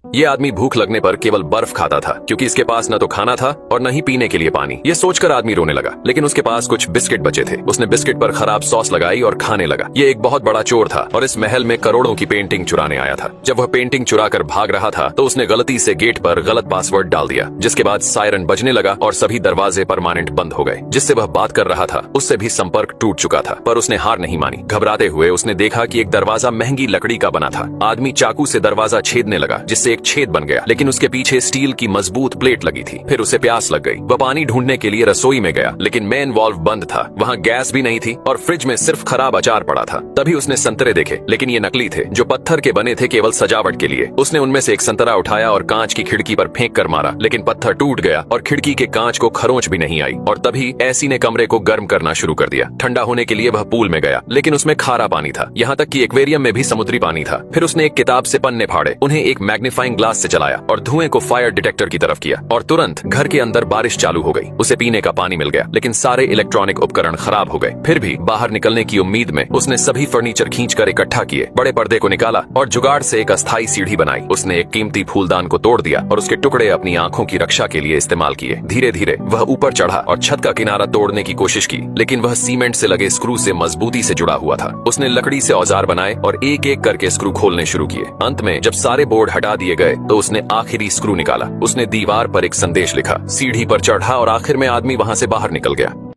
ये आदमी भूख लगने पर केवल बर्फ खाता था क्योंकि इसके पास न तो खाना था और न ही पीने के लिए पानी। ये सोचकर आदमी रोने लगा, लेकिन उसके पास कुछ बिस्किट बचे थे। उसने बिस्किट पर खराब सॉस लगाई और खाने लगा। ये एक बहुत बड़ा चोर था और इस महल में करोड़ों की पेंटिंग चुराने आया था। जब वह पेंटिंग चुरा कर भाग रहा था तो उसने गलती से गेट पर गलत पासवर्ड डाल दिया, जिसके बाद सायरन बजने लगा और सभी दरवाजे परमानेंट बंद हो गए। जिससे वह बात कर रहा था उससे भी संपर्क टूट चुका था, पर उसने हार नहीं मानी। घबराते हुए उसने देखा कि एक दरवाजा महंगी लकड़ी का बना था। आदमी चाकू से दरवाजा छेदने लगा, जिससे एक छेद बन गया, लेकिन उसके पीछे स्टील की मजबूत प्लेट लगी थी। फिर उसे प्यास लग गई। वह पानी ढूंढने के लिए रसोई में गया, लेकिन मेन वाल्व बंद था। वहाँ गैस भी नहीं थी और फ्रिज में सिर्फ खराब अचार पड़ा था। तभी उसने संतरे देखे, लेकिन ये नकली थे, जो पत्थर के बने थे केवल सजावट के लिए। उसने उनमें से एक संतरा उठाया और कांच की खिड़की पर फेंक कर मारा, लेकिन पत्थर टूट गया और खिड़की के कांच को खरोंच भी नहीं आई। और तभी ऐसी ने कमरे को गर्म करना शुरू कर दिया। ठंडा होने के लिए वह पूल में गया, लेकिन उसमें खारा पानी था। यहाँ तक कि एक्वेरियम में भी समुद्री पानी था। फिर उसने एक किताब से पन्ने फाड़े, उन्हें एक मैग्नीफाइंग ग्लास से चलाया और धुएं को फायर डिटेक्टर की तरफ किया, और तुरंत घर के अंदर बारिश चालू हो गई। उसे पीने का पानी मिल गया, लेकिन सारे इलेक्ट्रॉनिक उपकरण खराब हो गए। फिर भी बाहर निकलने की उम्मीद में उसने सभी फर्नीचर खींचकर इकट्ठा किए, बड़े पर्दे को निकाला और जुगाड़ से एक अस्थायी सीढ़ी बनाई। उसने एक कीमती फूलदान को तोड़ दिया और उसके टुकड़े अपनी आंखों की रक्षा के लिए इस्तेमाल किए। धीरे धीरे वह ऊपर चढ़ा और छत का किनारा तोड़ने की कोशिश की, लेकिन वह सीमेंट से लगे स्क्रू से मजबूती से जुड़ा हुआ था। उसने लकड़ी से औजार बनाए और एक एक करके स्क्रू खोलने शुरू किए। अंत में जब सारे बोर्ड हटा दिए गए तो उसने आखिरी स्क्रू निकाला। उसने दीवार पर एक संदेश लिखा, सीढ़ी पर चढ़ा और आखिर में आदमी वहां से बाहर निकल गया।